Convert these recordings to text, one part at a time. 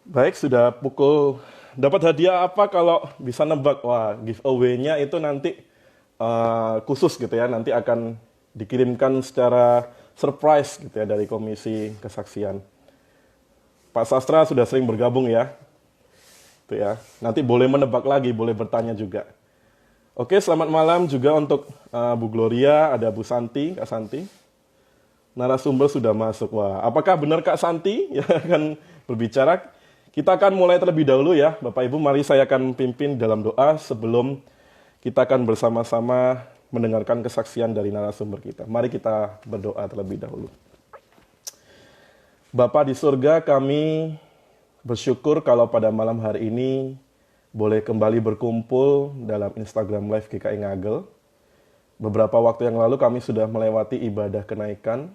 Baik, sudah pukul. Dapat hadiah apa kalau bisa nebak? Wah, giveaway-nya itu nanti khusus gitu ya. Nanti akan dikirimkan secara surprise gitu ya dari Komisi Kesaksian. Pak Sastra sudah sering bergabung ya, itu ya. Nanti boleh menebak lagi, boleh bertanya juga. Oke, selamat malam juga untuk Bu Gloria, ada Bu Santi, Kak Santi. Narasumber sudah masuk. Wah, apakah benar Kak Santi yang akan berbicara? Kita akan mulai terlebih dahulu ya, Bapak Ibu. Mari saya akan pimpin dalam doa sebelum kita akan bersama-sama mendengarkan kesaksian dari narasumber kita. Mari kita berdoa terlebih dahulu. Bapa di surga, kami bersyukur kalau pada malam hari ini boleh kembali berkumpul dalam Instagram Live GKI Ngagel. Beberapa waktu yang lalu kami sudah melewati ibadah kenaikan.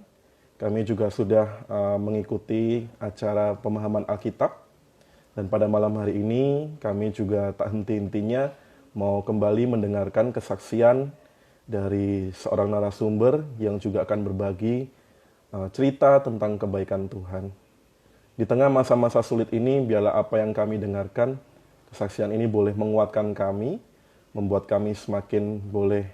Kami juga sudah mengikuti acara pemahaman Alkitab. Dan pada malam hari ini kami juga tak henti-hentinya mau kembali mendengarkan kesaksian dari seorang narasumber yang juga akan berbagi cerita tentang kebaikan Tuhan. Di tengah masa-masa sulit ini, biarlah apa yang kami dengarkan, kesaksian ini boleh menguatkan kami, membuat kami semakin boleh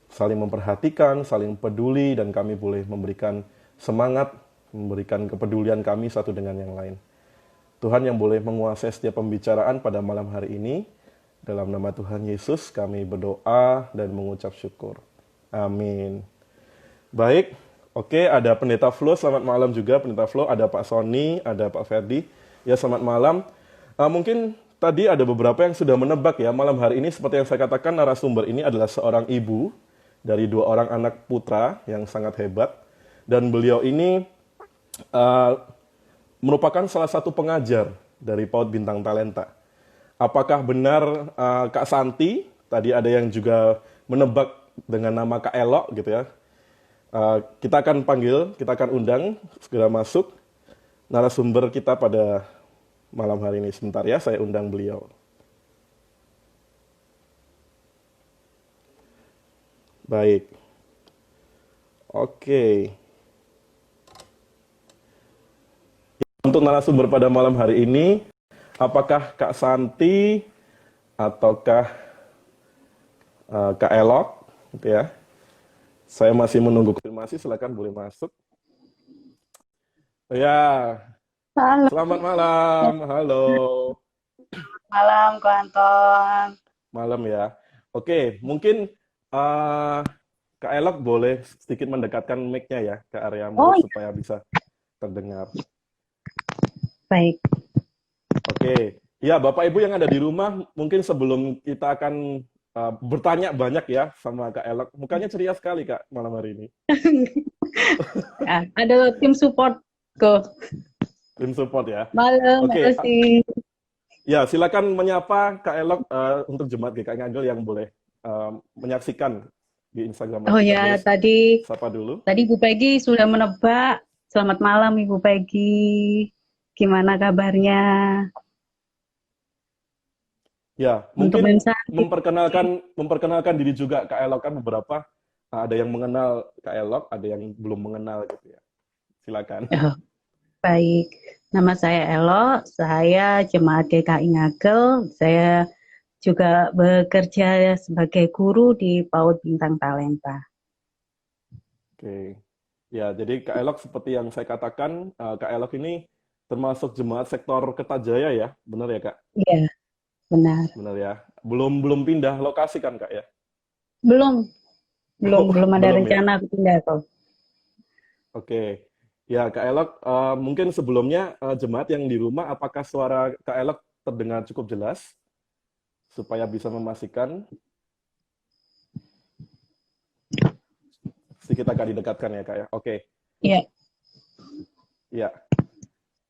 saling memperhatikan, saling peduli, dan kami boleh memberikan semangat, memberikan kepedulian kami satu dengan yang lain. Tuhan yang boleh menguasai setiap pembicaraan pada malam hari ini. Dalam nama Tuhan Yesus kami berdoa dan mengucap syukur. Amin. Baik, oke, ada Pendeta Flo, selamat malam juga Pendeta Flo. Ada Pak Sony, ada Pak Ferdi. Ya, selamat malam. Mungkin tadi ada beberapa yang sudah menebak ya, malam hari ini seperti yang saya katakan, narasumber ini adalah seorang ibu dari dua orang anak putra yang sangat hebat. Dan beliau ini uh, merupakan salah satu pengajar dari PAUD Bintang Talenta. Apakah benar Kak Santi, tadi ada yang juga menebak dengan nama Kak Elok gitu ya. Kita akan panggil, kita akan undang, segera masuk narasumber kita pada malam hari ini. Sebentar ya, saya undang beliau. Baik, oke. Untuk narasumber pada malam hari ini, apakah Kak Santi ataukah Kak Elok gitu ya. Saya masih menunggu konfirmasi, silakan boleh masuk. Ya, Halo, selamat malam. Halo. malam Ko Anton. Malam ya. Oke, mungkin eh, Kak Elok boleh sedikit mendekatkan mic-nya ya ke area Oh mulut iya, supaya bisa terdengar. baik. Oke. Ya, Bapak Ibu yang ada di rumah, mungkin sebelum kita akan bertanya banyak ya sama Kak Elok. Mukanya ceria sekali Kak malam hari ini. Ya, ada tim support Ko. Tim support ya. Malam, Oke, makasih. ya, silakan menyapa Kak Elok untuk jemaat GKI Ngagel yang boleh menyaksikan di Instagram Live Oh kita. ya, Boleh tadi sapa dulu. tadi Ibu Peggy sudah menebak. Selamat malam Ibu Peggy. Gimana kabarnya? Ya, Untuk mungkin Mensanti. memperkenalkan diri juga Kak Elok, kan beberapa ada yang mengenal Kak Elok, ada yang belum mengenal gitu ya. Silakan. Oh, baik. Nama saya Elo, saya jemaat GKI Ngagel. Saya juga bekerja sebagai guru di PAUD Bintang Talenta. Oke. Ya, jadi Kak Elok seperti yang saya katakan, Kak Elok ini termasuk jemaat sektor Kertajaya ya, benar ya Kak? Iya, benar. Benar ya. Belum belum pindah lokasi kan Kak ya? Belum, belum, Oh, belum ada belum ya. rencana pindah kok. Oke. Ya, Kak Elok, mungkin sebelumnya jemaat yang di rumah, apakah suara Kak Elok terdengar cukup jelas supaya bisa memastikan sedikit agak didekatkan ya Kak ya. Oke. Iya, Ya.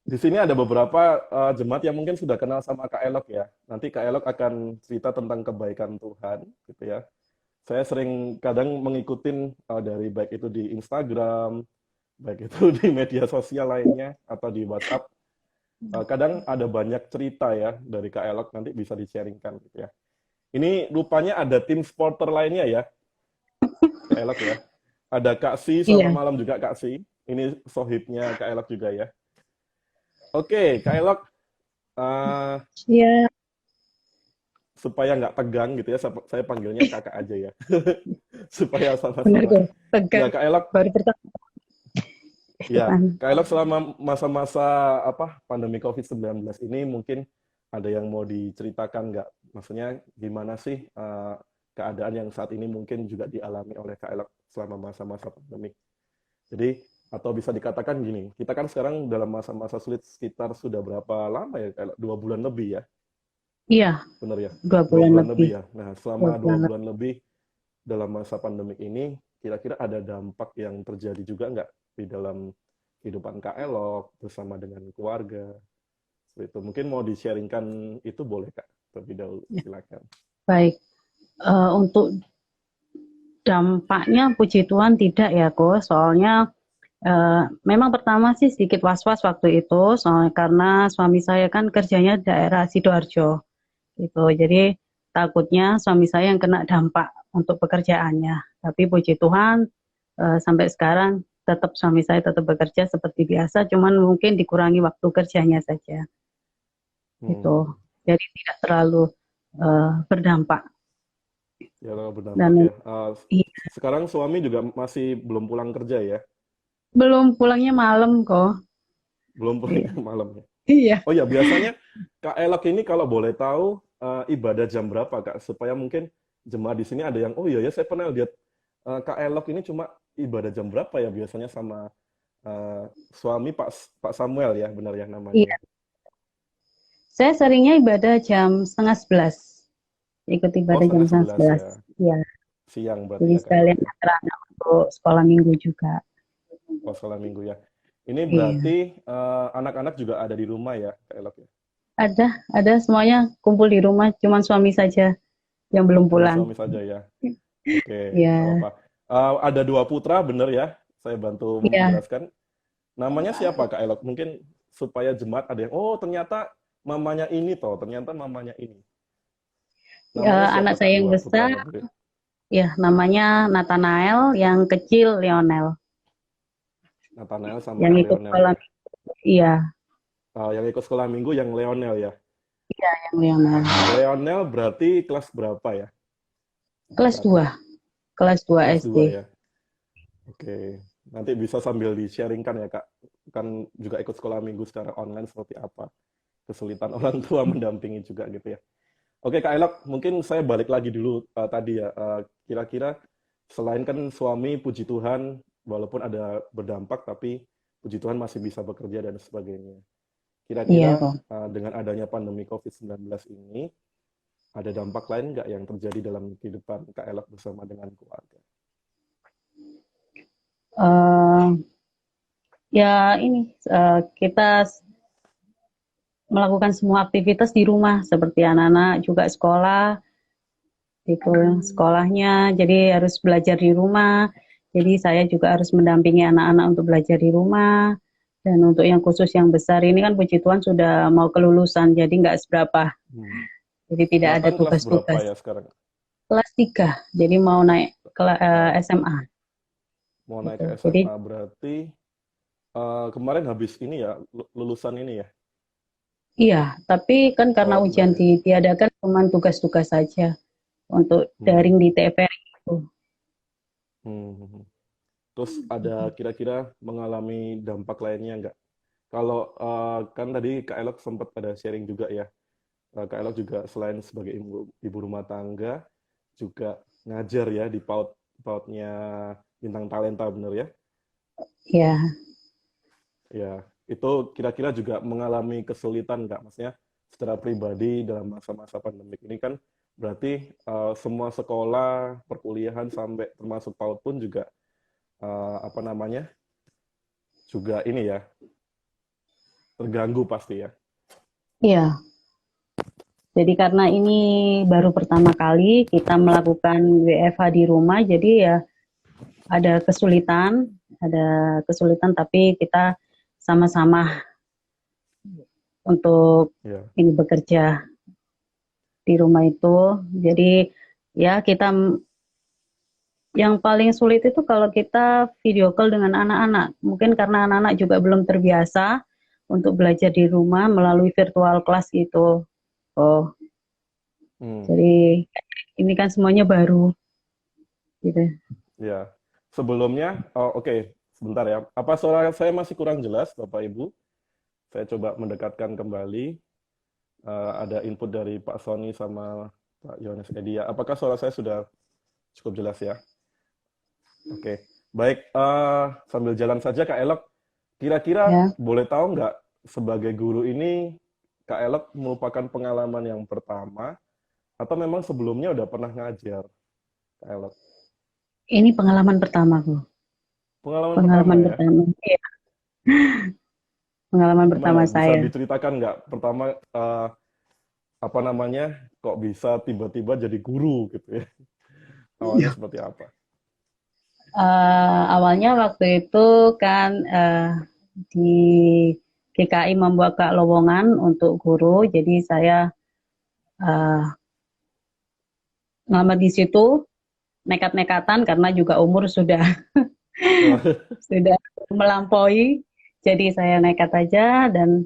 Di sini ada beberapa jemaat yang mungkin sudah kenal sama Kak Elok ya. Nanti Kak Elok akan cerita tentang kebaikan Tuhan gitu ya. Saya sering kadang mengikutin dari baik itu di Instagram, baik itu di media sosial lainnya atau di WhatsApp. Kadang ada banyak cerita ya dari Kak Elok, nanti bisa di-sharingkan gitu ya. Ini rupanya ada tim supporter lainnya ya, Kak Elok ya. Ada Kak Si, selamat iya. malam juga Kak Si. Ini sohibnya Kak Elok juga ya. Oke, Kak Elok, Eh, Iya, supaya nggak tegang gitu ya, saya panggilnya kakak aja ya. Supaya benar sama-sama. tuh. Tegang. Ya, Kak Elok, Baru pertama itu ya, kan. Kak Elok selama masa-masa apa pandemi COVID-19 ini mungkin ada yang mau diceritakan nggak? Maksudnya gimana sih keadaan yang saat ini mungkin juga dialami oleh Kak Elok selama masa-masa pandemi? Jadi, atau bisa dikatakan gini, kita kan sekarang dalam masa-masa sulit sekitar sudah berapa lama ya? Kayak 2 bulan lebih ya, Iya, bener ya? dua Dua bulan bulan lebih. lebih ya. Nah, Dua selama dua bulan lebih. bulan lebih dalam masa pandemik ini, kira-kira ada dampak yang terjadi juga nggak di dalam kehidupan Kak Elok bersama dengan keluarga? Seperti itu. Mungkin mau di-sharingkan itu boleh Kak, terlebih dahulu. Ya, Silakan. baik. Untuk dampaknya puji Tuhan tidak ya, Ko. Soalnya memang pertama sih sedikit was-was waktu itu, soalnya karena suami saya kan kerjanya daerah Sidoarjo, gitu. Jadi takutnya suami saya yang kena dampak untuk pekerjaannya. Tapi puji Tuhan sampai sekarang tetap suami saya tetap bekerja seperti biasa, cuman mungkin dikurangi waktu kerjanya saja, gitu. Hmm, Jadi tidak terlalu berdampak. ya kalau berdampak Dan ya. iya, Sekarang suami juga masih belum pulang kerja ya? belum pulangnya malam kok. Belum pulang Iya. malam ya? Iya. Oh ya, biasanya Kak Elok ini kalau boleh tahu ibadah jam berapa Kak? Supaya mungkin jemaah di sini ada yang, oh iya ya saya pernah lihat Kak Elok ini cuma ibadah jam berapa ya biasanya sama eh, suami Pak Samuel ya, benar ya namanya. Iya. Saya seringnya ibadah jam 10:30. Ikut Oh, ibadah jam setengah setengah sebelas sebelas. ya. Iya. Siang berarti Jadi ya Kak Elok sekalian ya. antar anak untuk sekolah minggu juga. Oh, sekolah minggu ya. Ini Iya. berarti anak-anak juga ada di rumah ya Kak Elok ya. Ada semuanya kumpul di rumah, cuman suami saja yang belum Cuma pulang. suami saja ya. Oke, nggak Iya. apa-apa. Ada 2 putra, bener ya? Saya bantu Iya. menjelaskan. Namanya siapa Kak Elok? Mungkin supaya jemaat ada yang, oh ternyata mamanya ini toh, ternyata mamanya ini. Namanya Anak siapa Kak saya yang dua besar, putranya? Boleh? ya namanya Nathanael, yang kecil Lionel, Nathanael sama yang ikut Leonel sekolah. ya. Iya, Yang ikut sekolah minggu yang Leonel ya. yang Lionel. Leonel berarti kelas berapa ya Kelas saat 2, ini? kelas 2 Kelas 2 SD. ya. Oke. Nanti bisa sambil di-sharingkan ya Kak. Kan juga ikut sekolah minggu secara online seperti apa. Kesulitan orang tua mendampingi juga gitu ya. Oke Kak Elok, mungkin saya balik lagi dulu tadi ya. Kira-kira selain kan suami puji Tuhan, walaupun ada berdampak, tapi puji Tuhan masih bisa bekerja dan sebagainya. Iya Kira-kira kok. dengan adanya pandemi COVID-19 ini, ada dampak lain nggak yang terjadi dalam kehidupan Kak Elok bersama dengan keluarga? Eh, ya ini kita melakukan semua aktivitas di rumah seperti anak-anak juga sekolah gitu, sekolahnya jadi harus belajar di rumah. Jadi saya juga harus mendampingi anak-anak untuk belajar di rumah. Dan untuk yang khusus yang besar ini kan puji Tuhan sudah mau kelulusan, jadi nggak seberapa. Hmm. Jadi tidak ada Nathan kelas berapa tugas-tugas. ya sekarang? Kelas 3, jadi mau naik ke Oh, SMA mau naik gitu. ke Jadi SMA berarti kemarin habis ini ya, lulusan ini ya? iya, tapi kan karena Oh, enggak ujian ya? ditiadakan cuma tugas-tugas saja untuk daring Hmm. di TVRI itu. Hmm. Terus ada kira-kira mengalami dampak lainnya nggak? Kalau kan tadi Kak Elok sempat ada sharing juga ya. Kak Elok juga selain sebagai ibu rumah tangga, juga ngajar ya di PAUD-nya Bintang Talenta bener ya? Ya, Ya, itu kira-kira juga mengalami kesulitan nggak? Maksudnya secara pribadi dalam masa-masa pandemik ini kan berarti semua sekolah, perkuliahan sampai termasuk PAUD pun juga apa namanya juga ini ya terganggu pasti ya. iya. Jadi karena ini baru pertama kali kita melakukan WFH di rumah, jadi ya ada kesulitan, tapi kita sama-sama untuk Ya, ini bekerja di rumah itu. Jadi ya kita yang paling sulit itu kalau kita video call dengan anak-anak. Mungkin karena anak-anak juga belum terbiasa untuk belajar di rumah melalui virtual class gitu. Oh, Hmm, jadi ini kan semuanya baru gitu. ya. Sebelumnya, oh, oke, sebentar ya. Apa suara saya masih kurang jelas, Bapak Ibu? Saya coba mendekatkan kembali. Ada input dari Pak Sony sama Pak Yohanes Edia. Apakah suara saya sudah cukup jelas ya? Oke, baik. Sambil jalan saja, Kak Elok. Kira-kira Ya. boleh tahu nggak, sebagai guru ini, Kak Elok merupakan pengalaman yang pertama, atau memang sebelumnya udah pernah ngajar, Kak Elok? Ini pengalaman pertamaku. Pengalaman pertama Pengalaman ya? pertama. Iya, pengalaman Gimana? pertama Bisa saya. diceritakan nggak? Pertama, apa namanya, kok bisa tiba-tiba jadi guru gitu ya? Awalnya seperti apa? Awalnya waktu itu kan di GKI membuka lowongan untuk guru, jadi saya eh, ngelamar di situ nekat-nekatan karena juga umur sudah sudah melampaui. Jadi saya nekat aja dan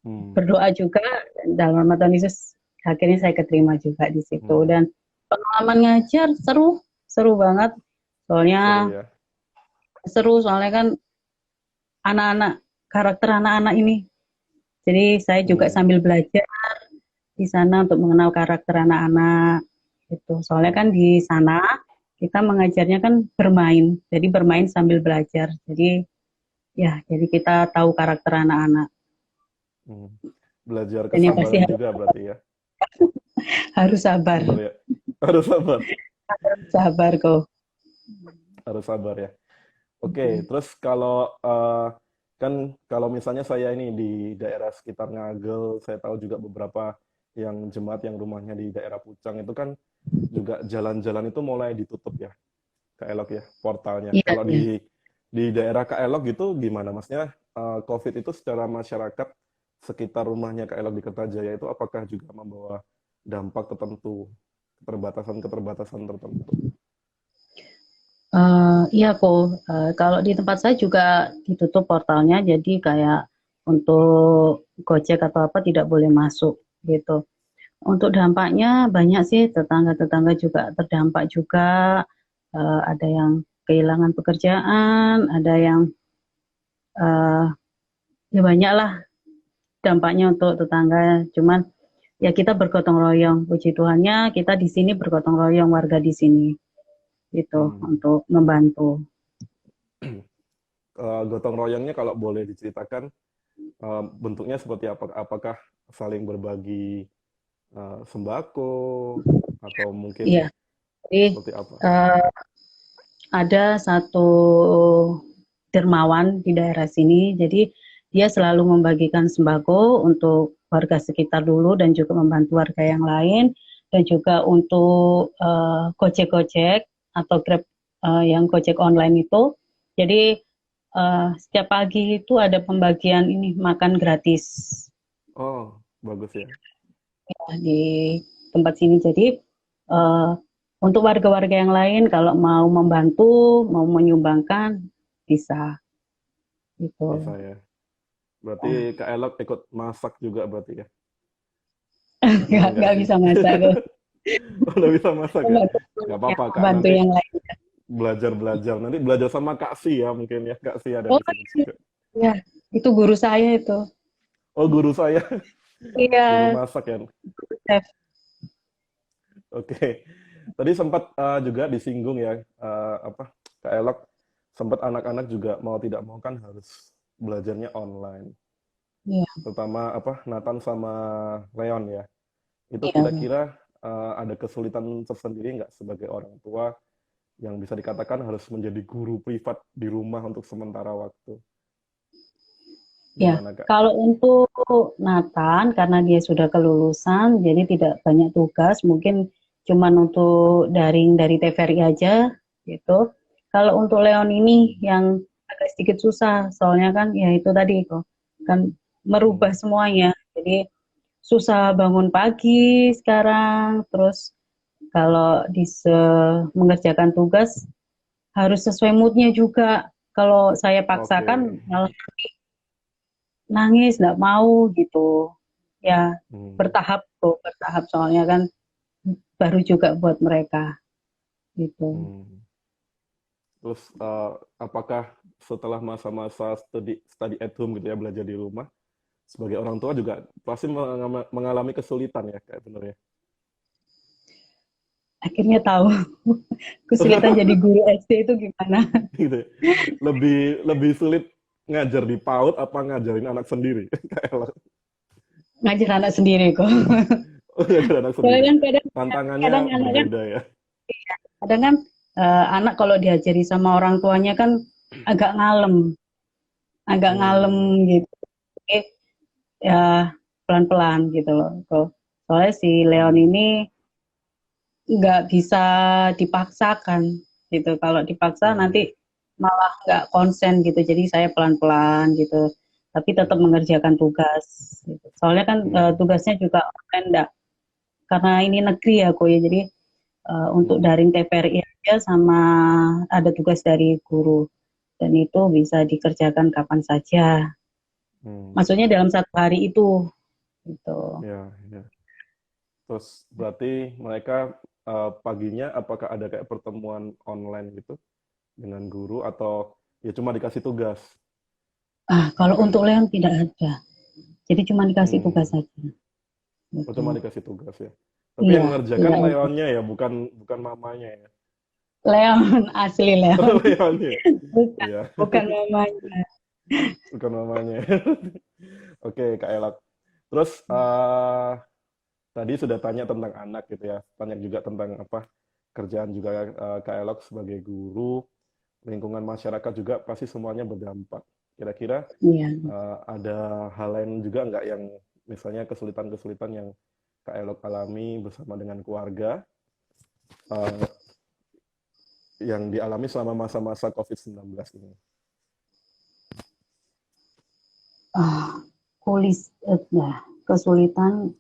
Hmm, berdoa juga dan dalam nama Tuhan Yesus akhirnya saya keterima juga di situ hmm, dan pengalaman ngajar seru, seru banget. seru Soalnya ya. soalnya kan anak-anak karakter anak-anak ini. Jadi saya juga Hmm, sambil belajar di sana untuk mengenal karakter anak-anak itu. Soalnya kan hmm, di sana kita mengajarnya kan bermain, jadi bermain sambil belajar. Jadi ya, jadi kita tahu karakter anak-anak. hmm. Belajar Dan yang pasti kesabaran harus, juga berarti ya. harus sabar, Benar ya? Harus sabar. sabar kok. Harus sabar ya. Oke, terus kalau kan kalau misalnya saya ini di daerah sekitar Ngagel, saya tahu juga beberapa yang jemaat yang rumahnya di daerah Pucang itu kan juga jalan-jalan itu mulai ditutup ya, Kak Elok ya, portalnya. Iya, Kalau iya. di daerah Kak Elok gitu gimana? Maksudnya COVID itu secara masyarakat sekitar rumahnya Kak Elok di Kertajaya itu apakah juga membawa dampak tertentu, keterbatasan-keterbatasan tertentu? Iya kok. Kalau di tempat saya juga ditutup portalnya, jadi kayak untuk Gojek atau apa tidak boleh masuk gitu. Untuk dampaknya banyak sih, tetangga-tetangga juga terdampak juga. Ada yang kehilangan pekerjaan, ada yang eh, ya banyak lah dampaknya untuk tetangga. Cuman ya kita bergotong royong. Puji Tuhannya kita di sini bergotong royong warga di sini gitu Hmm. untuk membantu. Gotong royongnya kalau boleh diceritakan bentuknya seperti apa? Apakah saling berbagi sembako atau mungkin Iya, jadi seperti apa? eh, ada satu dermawan di daerah sini, jadi dia selalu membagikan sembako untuk warga sekitar dulu dan juga membantu warga yang lain dan juga untuk Gojek-Gojek atau Grab yang Gojek online itu. Jadi setiap pagi itu ada pembagian ini makan gratis Oh, bagus ya. ya, di tempat sini. Jadi eh, untuk warga-warga yang lain kalau mau membantu, mau menyumbangkan bisa Bisa gitu. ya. Berarti Kak Elok ikut masak juga berarti ya? Oh, enggak Nggak sih. bisa masak. Oh, udah bisa masak ya? Membantu Nggak yang apa-apa Kak, membantu nanti yang lain. belajar-belajar. Nanti belajar sama Kak Si ya mungkin ya. Kak Si ada Oh di sini iya, juga. ya, itu guru saya itu. Oh, guru saya. Guru Iya, masak ya. chef. Oke. Tadi sempat juga disinggung ya, apa, Kak Elok, sempat anak-anak juga mau tidak mau kan harus belajarnya online. Iya, Terutama apa, Nathan sama Leon ya. Itu iya, iya. kira-kira ada kesulitan tersendiri nggak sebagai orang tua yang bisa dikatakan harus menjadi guru privat di rumah untuk sementara waktu? Ya, Gimana Kak? kalau untuk Nathan karena dia sudah kelulusan, jadi tidak banyak tugas, mungkin cuman untuk daring dari TVRI aja gitu. Kalau untuk Leon ini yang agak sedikit susah, soalnya kan ya itu tadi kok kan merubah Hmm. semuanya. Jadi susah bangun pagi sekarang, terus kalau mengerjakan tugas harus sesuai moodnya juga. Kalau saya paksakan Oke. malah nangis, nggak mau gitu. Ya Hmm. bertahap tuh, bertahap soalnya kan baru juga buat mereka gitu. Hmm. Terus apakah setelah masa-masa study at home gitu ya, belajar di rumah, sebagai orang tua juga pasti mengalami kesulitan ya, kayak bener ya. Akhirnya tahu kesulitan jadi guru SD itu gimana. Gitu ya. Lebih lebih sulit ngajar di PAUD apa ngajarin anak sendiri? Kayak Ngajar anak sendiri kok. oh, ngajar anak Soalnya sendiri. kan kadang Tantangannya kadang anak kan berbeda ya. kadang kan anak kalau diajari sama orang tuanya kan agak ngalem, agak ngalem Hmm. gitu. Oke, ya pelan-pelan gitu loh. Tuh. Soalnya si Leon Hmm. ini nggak bisa dipaksakan gitu. Kalau dipaksa nanti Hmm. malah nggak konsen gitu. Jadi saya pelan-pelan gitu. Tapi tetap Hmm. mengerjakan tugas. Gitu. Soalnya kan Hmm. tugasnya juga online enggak. Karena ini negeri ya, kok ya. Jadi untuk Hmm. daring TPRI aja sama ada tugas dari guru. Dan itu bisa dikerjakan kapan saja. Hmm. Maksudnya dalam satu hari itu. Gitu. Ya, ya. Terus berarti mereka paginya apakah ada kayak pertemuan online gitu dengan guru atau ya cuma dikasih tugas? Kalau untuk Leon tidak ada. Jadi cuma dikasih tugas Hmm. saja. Oh, Gitu. cuma dikasih tugas ya. Tapi yang Iya, mengerjakan tidak ada. Leonnya ya, bukan bukan mamanya ya. Leon, asli Oh, Leon. Leonnya. Bukan, Iya, bukan mamanya. bukan mamanya. Oke, Kak Elak. Terus tadi sudah tanya tentang anak gitu ya. Tanya juga tentang apa kerjaan juga Kak Elak sebagai guru, lingkungan masyarakat juga pasti semuanya berdampak. Kira-kira Iya. ada hal lain juga nggak yang misalnya kesulitan-kesulitan yang Kak Elok alami bersama dengan keluarga eh, yang dialami selama masa-masa COVID-19 ini? Ah, nah, kesulitan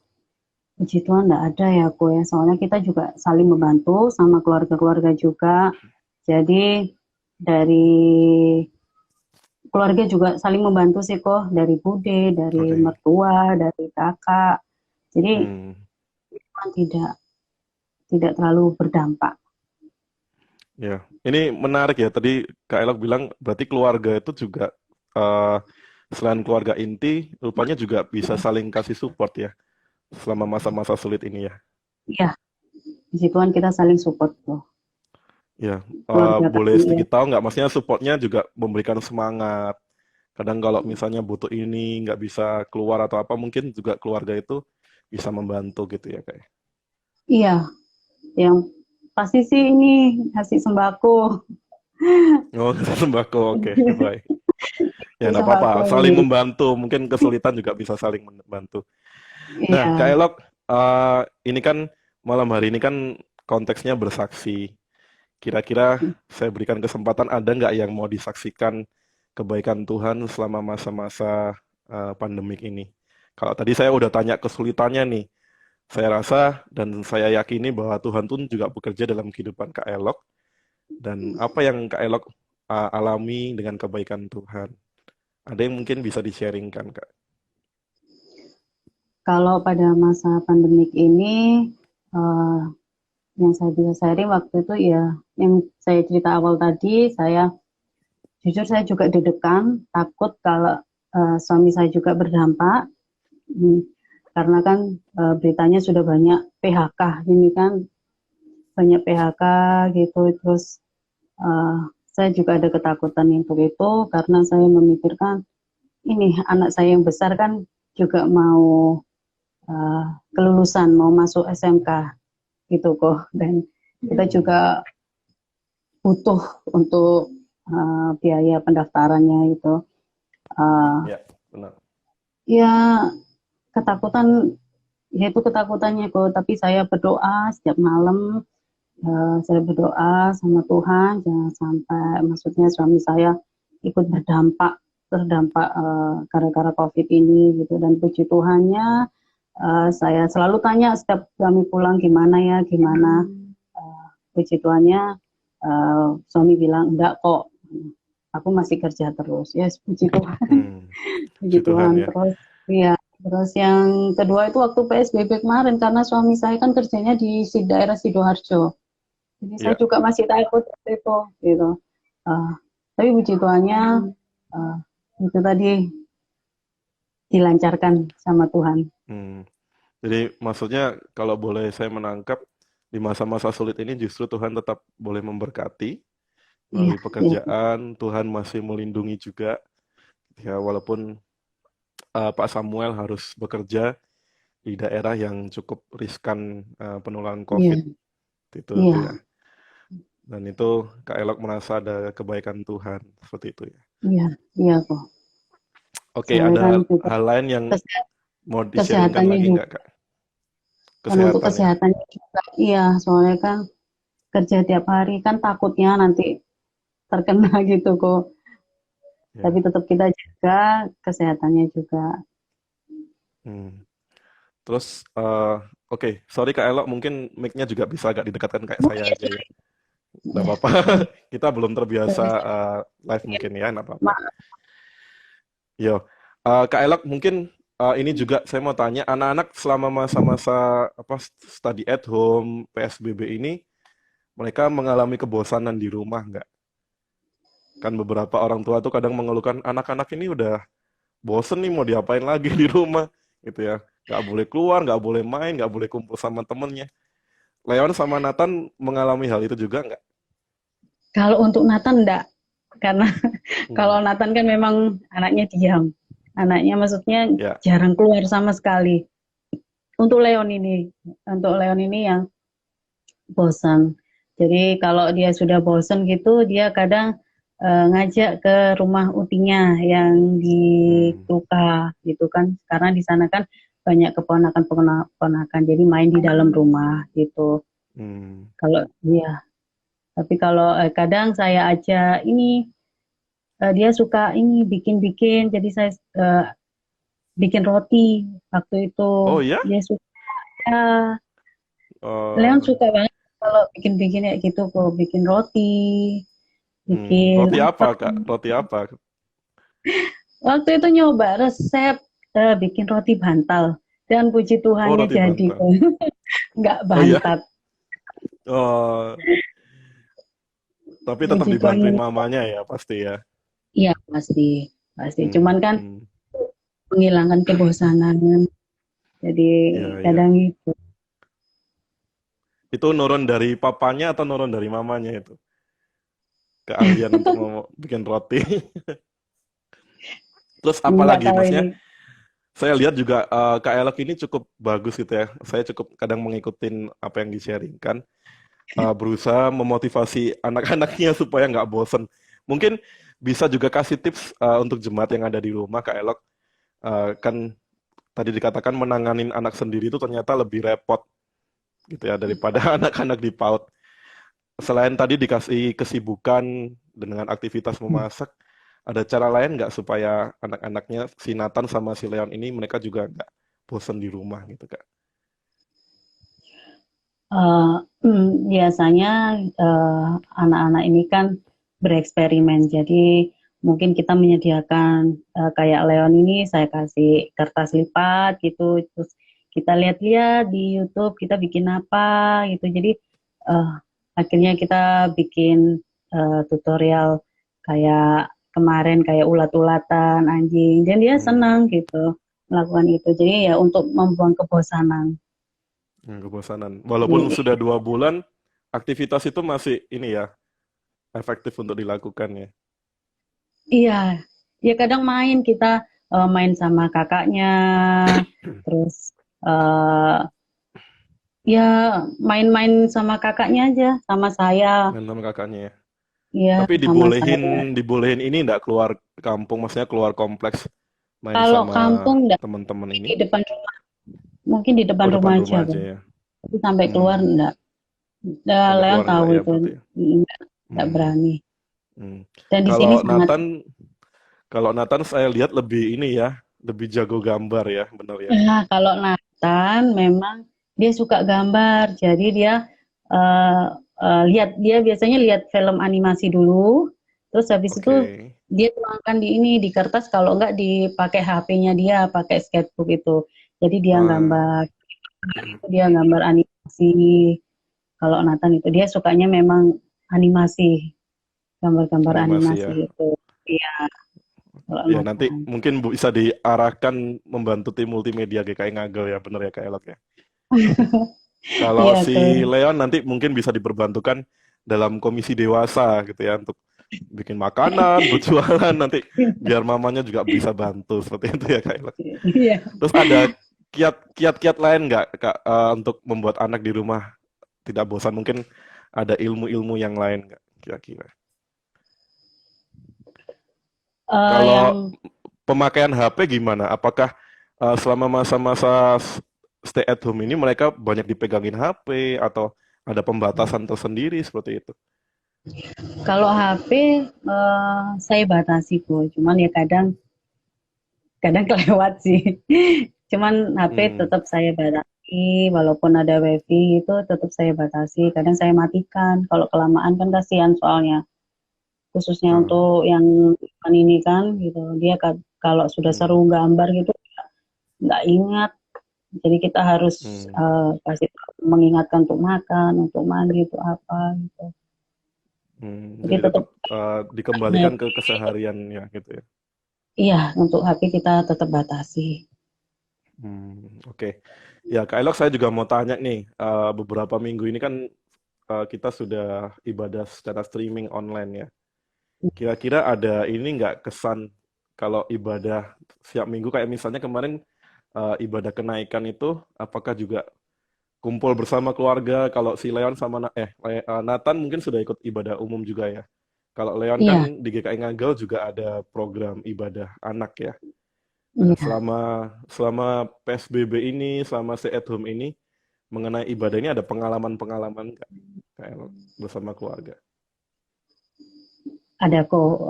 puji Tuhan enggak ada ya, Ko ya. Soalnya kita juga saling membantu sama keluarga-keluarga juga. Jadi dari keluarga juga saling membantu sih, kok, dari bude, dari Oke. mertua, dari kakak. Jadi Hmm, kan tidak terlalu berdampak. ya. Ini menarik ya. Tadi Kak Elok bilang berarti keluarga itu juga eh, selain keluarga inti, rupanya juga bisa saling kasih support ya selama masa-masa sulit ini ya. Iya, puji Tuhan kita saling support loh. Ya, Keluarga boleh kami ya. sedikit tahu nggak? Maksudnya supportnya juga memberikan semangat. Kadang kalau misalnya butuh ini nggak bisa keluar atau apa, mungkin juga keluarga itu bisa membantu gitu ya kayak. Iya, yang pasti sih ini ngasih sembako. Oh, sembako, oke, baik. Ya Ngasih nggak apa-apa, sembako saling ini. membantu. Mungkin kesulitan juga bisa saling membantu. Nah, Kak Iya, Elok, ini kan malam hari ini kan konteksnya bersaksi. Kira-kira saya berikan kesempatan, ada nggak yang mau disaksikan kebaikan Tuhan selama masa-masa pandemik ini? Kalau tadi saya udah tanya kesulitannya nih, saya rasa dan saya yakini bahwa Tuhan pun juga bekerja dalam kehidupan Kak Elok dan apa yang Kak Elok alami dengan kebaikan Tuhan. Ada yang mungkin bisa di-sharingkan, Kak? kalau pada masa pandemik ini eh, yang saya bisa sharing waktu itu ya yang saya cerita awal tadi, saya jujur saya juga deg-degan, takut kalau suami saya juga berdampak. Hmm, karena kan beritanya sudah banyak PHK ini kan, banyak PHK gitu. Terus eh, saya juga ada ketakutan untuk itu karena saya memikirkan ini anak saya yang besar kan juga mau eh, kelulusan, mau masuk SMK gitu kok. Dan kita juga Hmm, butuh untuk biaya pendaftarannya itu. Eh, ya, benar. ya ketakutan, ya itu ketakutannya kok. Tapi saya berdoa setiap malam, saya berdoa sama Tuhan jangan sampai maksudnya suami saya ikut terdampak gara-gara COVID ini gitu. Dan puji Tuhannya saya selalu tanya setiap kami pulang gimana ya gimana. Puji Tuhannya suami bilang enggak kok, aku masih kerja terus. Yes, puji Tuhan. Hmm. Puji puji Tuhan Tuhan. ya. Terus ya, terus yang kedua itu waktu PSBB kemarin karena suami saya kan kerjanya di daerah Sidoarjo. Jadi saya Ya. juga masih takut waktu itu gitu. Eh, tapi puji Tuhannya eh, itu tadi dilancarkan sama Tuhan. Hmm. Jadi maksudnya kalau boleh saya menangkap di masa-masa sulit ini justru Tuhan tetap boleh memberkati Iya, melalui iya, pekerjaan, Tuhan masih melindungi juga ya walaupun Pak Samuel harus bekerja di daerah yang cukup riskan penularan iya, COVID itu ya. iya, Dan itu Kak Elok merasa ada kebaikan Tuhan seperti itu ya. iya, iya kok. Oke, Soalnya kan ada juga hal lain yang mau di-sharingkan kesehatannya lagi juga. nggak Kak? Dan untuk Kesehatannya. kesehatannya juga, iya. Soalnya kan kerja tiap hari kan takutnya nanti terkena gitu kok. Tapi Ya. tetap kita jaga kesehatannya juga. Hmm. Terus, oke, sorry Kak Elok, mungkin mic-nya juga bisa agak didekatkan kayak saya Boleh, aja ya. Nggak ya, apa-apa, boleh. kita belum terbiasa Boleh. live mungkin ya, nggak apa-apa. Maaf. Yo, Kak Elok, mungkin ini juga saya mau tanya, anak-anak selama masa-masa apa study at home, PSBB ini, mereka mengalami kebosanan di rumah nggak? Kan beberapa orang tua tuh kadang mengeluhkan, anak-anak ini udah bosen nih mau diapain lagi di rumah, gitu ya. Nggak boleh keluar, nggak boleh main, nggak boleh kumpul sama temennya. Leon sama Nathan mengalami hal itu juga nggak? Kalau untuk Nathan enggak. Karena Hmm, kalau Nathan kan memang anaknya diam. Anaknya maksudnya ya. jarang keluar sama sekali. Untuk Leon ini yang bosan. Jadi kalau dia sudah bosan gitu, dia kadang ngajak ke rumah utinya yang di Hmm, Tuka gitu kan. Karena di sana kan banyak keponakan-keponakan, jadi main di dalam rumah gitu. hmm, Kalau dia, tapi kalau kadang saya aja ini dia suka ini bikin-bikin, jadi saya bikin roti waktu itu. oh ya? Dia suka, Leon Eh, suka banget kalau bikin-bikin kayak gitu kok, bikin roti, bikin roti apa. apa Kak? Roti apa? Waktu itu nyoba resep bikin roti bantal dan puji Oh, Tuhannya roti jadi bantal. kok, nggak Oh ya? bantat. Oh, tapi tetap Puji dibantuin Tuhan, mamanya ya pasti ya. iya pasti, pasti. Hmm, Cuman kan hmm. menghilangkan kebosanan, jadi Ya, ya. kadang itu. Itu nurun dari papanya atau nurun dari mamanya itu? Keahlian untuk bikin roti. Terus apa Nggak lagi? tahu ini. Maksudnya saya lihat juga Kak Elok ini cukup bagus gitu ya. Saya cukup kadang mengikutin apa yang di-sharingkan. Berusaha memotivasi anak-anaknya supaya nggak bosen. Mungkin bisa juga kasih tips untuk jemaat yang ada di rumah, Kak Elok. Kan tadi dikatakan menanganin anak sendiri itu ternyata lebih repot gitu ya daripada anak-anak di PAUD. Selain tadi dikasih kesibukan dengan aktivitas memasak, ada cara lain nggak supaya anak-anaknya si Nathan sama si Leon ini mereka juga nggak bosen di rumah gitu, Kak? Eh, biasanya anak-anak ini kan bereksperimen, jadi mungkin kita menyediakan kayak Leon ini saya kasih kertas lipat gitu, terus kita lihat-lihat di YouTube kita bikin apa gitu, jadi eh, akhirnya kita bikin tutorial kayak kemarin kayak ulat-ulatan anjing, dan dia Hmm. senang gitu melakukan itu, jadi ya untuk membuang kebosanan. Kebosanan. Walaupun sudah 2 bulan, aktivitas itu masih ini ya, efektif untuk dilakukan ya. Iya, ya kadang main kita main sama kakaknya, terus eh ya main-main sama kakaknya aja, sama saya, Main sama kakaknya ya. ya Tapi sama saya. dibolehin ini enggak keluar kampung, maksudnya keluar kompleks main Kalau sama kampung enggak, teman-teman ini. di depan rumah, mungkin di depan Oh, depan rumah aja, rumah aja Bang. ya. Tapi sampai keluar Hmm, enggak. Udah sampai Leon keluar tahu enggak ya itu, berarti ya. enggak Hmm, berani. hmm. Dan di sini Kalau sangat. Nathan saya lihat lebih ini ya, lebih jago gambar ya, benar ya. Nah, kalau Nathan memang dia suka gambar, jadi dia lihat dia biasanya lihat film animasi dulu, terus habis itu Oke. dia tuangkan di ini di kertas, kalau enggak dipakai HP-nya dia, pakai sketchbook itu. Jadi dia Ah, gambar, itu dia gambar animasi. Kalau Nathan itu dia sukanya memang animasi, gambar-gambar animasi animasi ya. itu. Iya, kalau Ya nanti Nathan. mungkin bisa diarahkan membantu tim multimedia GKI Ngagel ya, bener ya Kak Elok ya. Kalau Iya si tuh. Leon nanti mungkin bisa diperbantukan dalam komisi dewasa gitu ya untuk bikin makanan, berjualan nanti biar mamanya juga bisa bantu seperti itu ya Kak Elok. Iya. Terus ada kiat-kiat lain nggak Kak untuk membuat anak di rumah tidak bosan? Mungkin ada ilmu-ilmu yang lain nggak kira-kira? Kalau Yang pemakaian HP gimana? Apakah selama masa-masa stay at home ini mereka banyak dipegangin HP atau ada pembatasan tersendiri seperti itu? kalau HP saya batasi Bu, cuman ya kadang kadang kelewat sih. Cuman HP Hmm, tetap saya batasi, walaupun ada WiFi itu tetap saya batasi. Kadang saya matikan, kalau kelamaan kan kasihan soalnya. Khususnya ah, untuk yang ikan ini kan gitu, dia kalau sudah hmm, seru gambar gitu nggak ingat. Jadi kita harus hmm. kasih mengingatkan untuk makan, untuk mandi, untuk apa gitu. Jadi Jadi tetap tetap dikembalikan ke kesehariannya gitu ya. iya untuk HP kita tetap batasi. Oke. Ya, Kak Elok, saya juga mau tanya nih, beberapa minggu ini kan kita sudah ibadah secara streaming online ya. Kira-kira ada ini nggak kesan kalau ibadah siap minggu kayak misalnya kemarin ibadah kenaikan itu, apakah juga kumpul bersama keluarga? Kalau si Leon sama Nathan mungkin sudah ikut ibadah umum juga ya. Kalau Leon kan Iya, di GKI Ngagel juga ada program ibadah anak ya. Nah, iya. selama PSBB ini, selama stay at home ini, mengenai ibadah ini ada pengalaman-pengalaman nggak? Kayak bersama keluarga. Ada kok.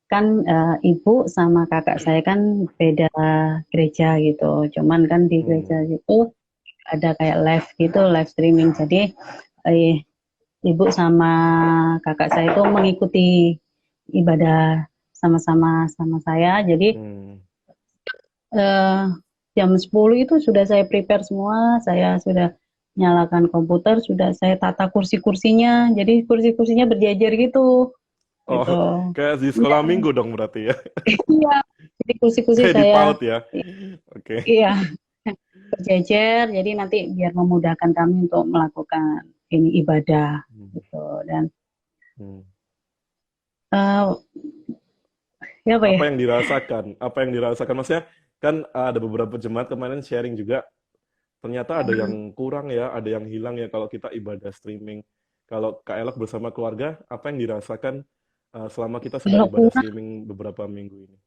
Kan ibu sama kakak saya kan beda gereja gitu. Cuman kan di gereja Hmm. itu ada kayak live gitu, live streaming. Jadi eh, ibu sama kakak saya itu mengikuti ibadah sama-sama sama saya. Jadi Hmm. eh, jam 10 itu sudah saya prepare semua, saya sudah nyalakan komputer, sudah saya tata kursi-kursinya. Jadi kursi-kursinya berjejer gitu, Oh, gitu. kayak di Iya, sekolah minggu dong berarti ya. iya. Jadi kursi-kursi Kayak di saya, PAUD ya. Oke. iya, berjejer. Jadi nanti biar memudahkan kami untuk melakukan ini ibadah, Hmm. gitu. Dan Hmm. eh ya apa ya? Apa yang dirasakan? Apa yang dirasakan? Maksudnya kan ada beberapa jemaat kemarin sharing juga, ternyata ada yang kurang ya, ada yang hilang ya kalau kita ibadah streaming. Kalau Kak Elok bersama keluarga, apa yang dirasakan selama kita sudah Kalau ibadah kurang, streaming beberapa minggu ini?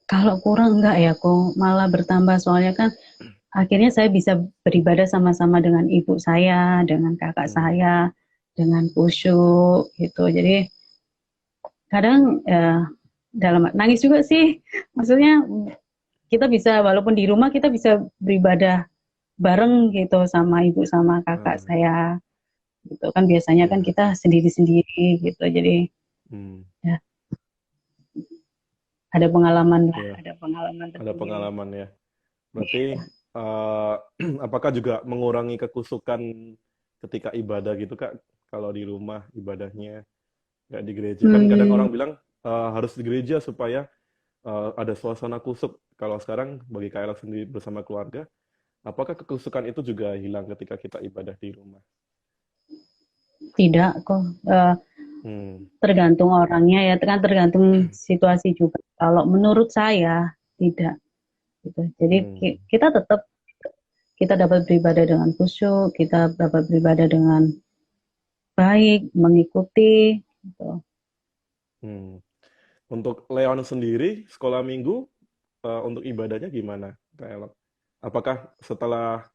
kalau kurang enggak ya, kok malah bertambah soalnya kan akhirnya saya bisa beribadah sama-sama dengan ibu saya, dengan kakak Hmm. saya, dengan khusyuk gitu. Jadi kadang dalam nangis juga sih. Maksudnya kita bisa walaupun di rumah kita bisa beribadah bareng gitu sama ibu sama kakak Ah, saya gitu kan biasanya kan ya. kita sendiri-sendiri gitu. Jadi Hmm. ya ada pengalaman lah, Ya, ada pengalaman ada tersendiri. pengalaman ya. Berarti eh, apakah juga mengurangi kekusukan ketika ibadah gitu Kak? Kalau di rumah ibadahnya nggak di gereja kan kadang Hmm, orang bilang harus di gereja supaya ada suasana kusuk. Kalau sekarang bagi KL sendiri bersama keluarga, apakah kekusukan itu juga hilang ketika kita ibadah di rumah? tidak kok. Hmm, Tergantung orangnya ya, kan tergantung situasi juga. Kalau menurut saya tidak gitu. Jadi hmm, kita dapat beribadah dengan khusyuk, kita dapat beribadah dengan baik, mengikuti gitu. hmm. Untuk Leon sendiri, sekolah minggu untuk ibadahnya gimana, Kak Elok? Apakah setelah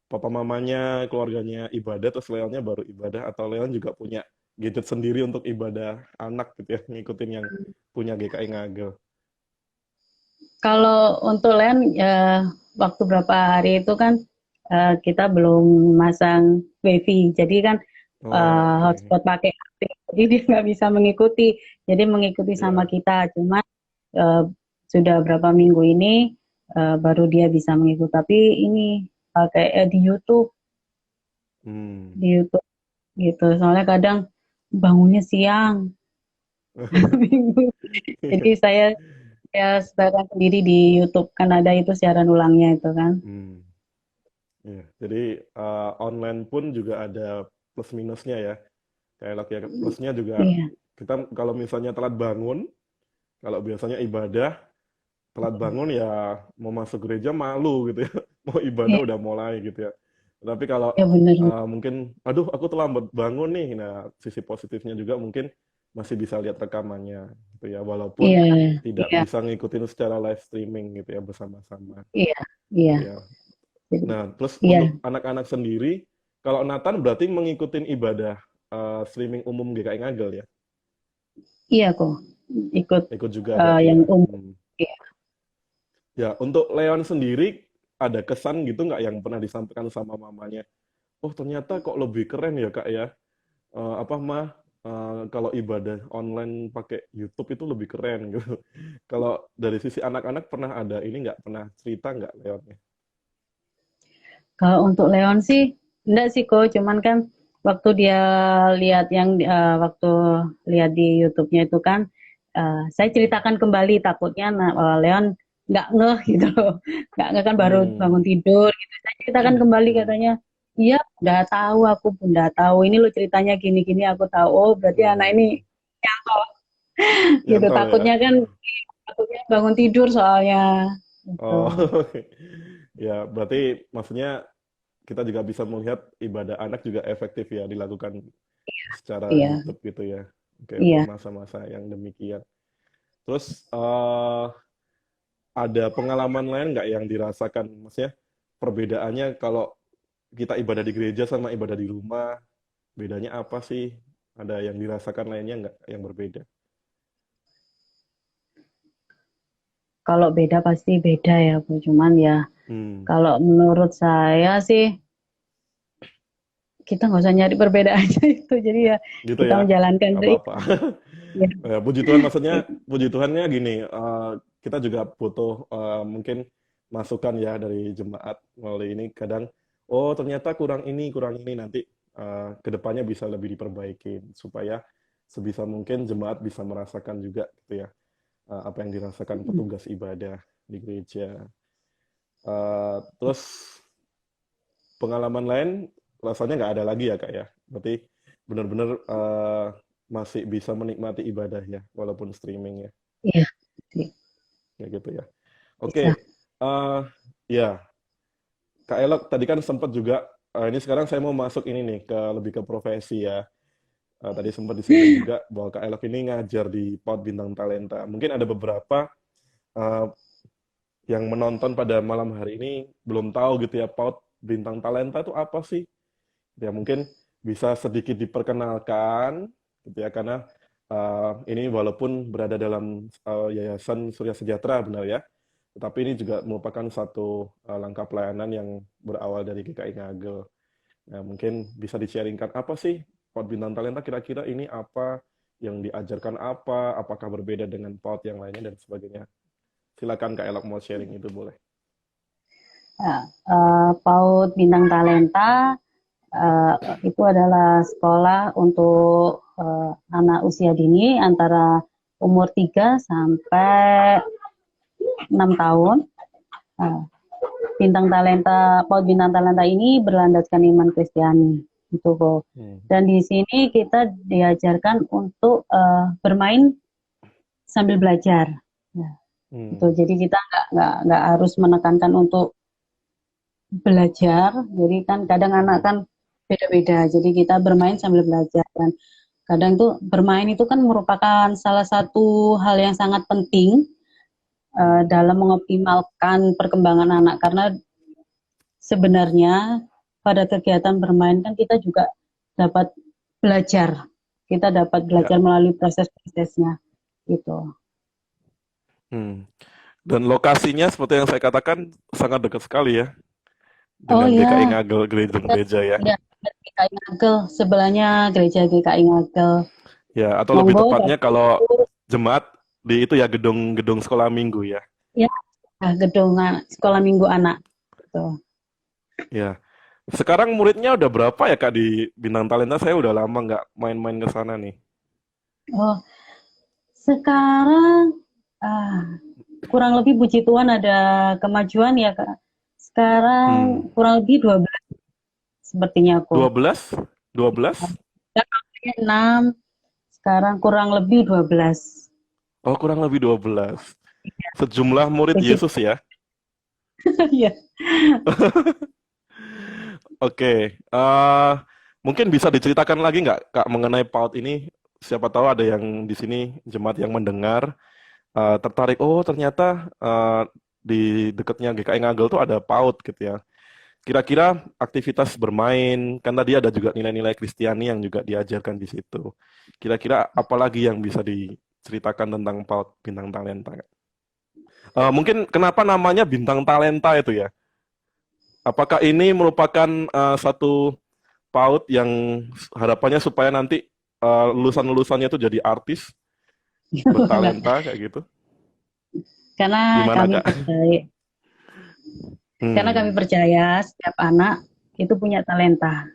papa mamanya, keluarganya ibadah, terus Leonnya baru ibadah, atau Leon juga punya gadget sendiri untuk ibadah anak gitu ya, ngikutin yang punya GKI Ngagel? Kalau untuk Len waktu berapa hari itu kan kita belum masang WiFi. Jadi kan Oh, oke. hotspot pakai HP, jadi dia nggak bisa mengikuti. Jadi mengikuti sama Ya. kita, cuma eh, sudah berapa minggu ini baru dia bisa mengikuti. Tapi ini pakai di YouTube, Hmm. di YouTube gitu. Soalnya kadang bangunnya siang, minggu. Jadi saya setelkan sendiri di YouTube kan ada itu siaran ulangnya itu kan. Hmm. Ya. Jadi online pun juga ada plus minusnya ya. Kayak ya plusnya juga Iya, kita kalau misalnya telat bangun, kalau biasanya ibadah telat bangun ya mau masuk gereja malu gitu ya. Mau ibadah iya, udah mulai gitu ya. Tapi kalau iya benar. mungkin aduh aku terlambat bangun nih. Nah, sisi positifnya juga mungkin masih bisa lihat rekamannya gitu ya walaupun Iya, tidak iya, bisa ngikutin secara live streaming gitu ya bersama-sama iya, iya. gitu ya. Jadi, Nah, terus iya, untuk anak-anak sendiri kalau Nathan berarti mengikuti ibadah streaming umum GKI Ngagel ya. iya kok ikut Ikut juga berarti yang ya. umum. Hmm. Iya. Ya, untuk Leon sendiri ada kesan gitu nggak yang pernah disampaikan sama mamanya? Oh, ternyata kok lebih keren ya, Kak ya. Apa mah kalau ibadah online pakai YouTube itu lebih keren gitu. Kalau dari sisi anak-anak pernah ada ini nggak pernah cerita nggak Leonnya? Kalau untuk Leon sih enggak sih kok, cuman kan waktu dia lihat waktu lihat di YouTube-nya itu kan saya ceritakan kembali takutnya Leon nggak ngeh gitu loh. Nggak kan baru Hmm. bangun tidur gitu. Saya ceritakan kembali Hmm. katanya, iya udah tahu aku pun udah tahu ini lo ceritanya gini-gini aku tahu. Oh berarti anak ini Hmm. nyantol gitu. Nyantol ya. Takutnya bangun tidur soalnya gitu. Oh, ya berarti maksudnya kita juga bisa melihat ibadah anak juga efektif ya dilakukan secara Iya, YouTube gitu ya. Oke, untuk iya. masa-masa yang demikian. Terus ada pengalaman lain nggak yang dirasakan, maksudnya perbedaannya kalau kita ibadah di gereja sama ibadah di rumah, bedanya apa sih? Ada yang dirasakan lainnya nggak yang berbeda? Kalau beda pasti beda ya, Bu. Cuman ya, Hmm, kalau menurut saya sih, kita nggak usah nyari perbedaannya itu. Jadi ya, gitu kita ya, menjalankan nggak itu. apa-apa. Ya, Ya, puji Tuhan maksudnya, puji Tuhannya gini, kita juga butuh mungkin masukan ya dari jemaat melalui ini. Kadang, oh ternyata kurang ini nanti kedepannya bisa lebih diperbaiki supaya sebisa mungkin jemaat bisa merasakan juga gitu ya apa yang dirasakan petugas ibadah di gereja. Terus pengalaman lain rasanya nggak ada lagi ya kak ya. Berarti benar-benar masih bisa menikmati ibadah ya walaupun streaming ya. iya, sih, Ya gitu ya. Oke, bisa. eh ya Kak Elok tadi kan sempat juga ini sekarang saya mau masuk ini nih ke lebih ke profesi ya. Tadi sempat disinggung juga bahwa Kak Elok ini ngajar di PAUD Bintang Talenta. Mungkin ada beberapa eh, yang menonton pada malam hari ini belum tahu gitu ya PAUD Bintang Talenta itu apa sih? Ya mungkin bisa sedikit diperkenalkan gitu ya karena ini walaupun berada dalam Yayasan Surya Sejahtera benar ya, tetapi ini juga merupakan satu langkah pelayanan yang berawal dari GKI Ngagel. Nah, mungkin bisa di-sharingkan apa sih PAUD Bintang Talenta kira-kira ini apa yang diajarkan apa, apakah berbeda dengan PAUD yang lainnya dan sebagainya. Silakan Kak Elok mau sharing itu boleh. Ya, PAUD Bintang Talenta eh, itu adalah sekolah untuk anak usia dini antara umur 3 sampai 6 tahun. Eh, Bintang Talenta, PAUD Bintang Talenta ini berlandaskan iman Kristiani. Gitu, kok. Hmm. Dan di sini kita diajarkan untuk bermain sambil belajar. Ya, gitu. Hmm. Jadi kita nggak harus menekankan untuk belajar. Jadi kan kadang anak Hmm. kan beda-beda. Jadi kita bermain sambil belajar dan kadang tuh bermain itu kan merupakan salah satu hal yang sangat penting Hmm. dalam mengoptimalkan perkembangan anak karena sebenarnya pada kegiatan bermain kan kita juga dapat belajar. Kita dapat Ya. belajar melalui proses-prosesnya gitu. Hmm. Dan lokasinya seperti yang saya katakan sangat dekat sekali ya Oh dengan GKI ya, Ngagel gereja-gereja ya. ya GKI Ngagel, sebelahnya gereja GKI Ngagel. Ya, atau lebih Monggo tepatnya Bapak kalau Ibu, jemaat di itu ya gedung-gedung sekolah minggu ya. ya gedung sekolah minggu anak. Gitu. Ya. Sekarang muridnya udah berapa ya Kak di Bintang Talenta? Saya udah lama nggak main-main ke sana nih. Oh, sekarang ah, kurang lebih puji Tuhan ada kemajuan ya Kak. Sekarang Hmm. kurang lebih 12 sepertinya aku. 12? 12? Awalnya 6, sekarang kurang lebih 12. Oh, kurang lebih 12. Sejumlah murid Puji Yesus ya. Tuhan ya. Oke, mungkin bisa diceritakan lagi nggak Kak mengenai PAUD ini? Siapa tahu ada yang di sini jemaat yang mendengar tertarik. Oh, ternyata di dekatnya GKI Ngagel tuh ada PAUD gitu ya. Kira-kira aktivitas bermain, kan tadi ada juga nilai-nilai Kristiani yang juga diajarkan di situ. Kira-kira apa lagi yang bisa diceritakan tentang PAUD Bintang Talenta? Mungkin kenapa namanya Bintang Talenta itu ya? Apakah ini merupakan satu PAUD yang harapannya supaya nanti lulusan-lulusannya itu jadi artis, Enggak. bertalenta kayak gitu? Karena Gimana kami Kak? percaya, karena kami Hmm, percaya setiap anak itu punya talenta.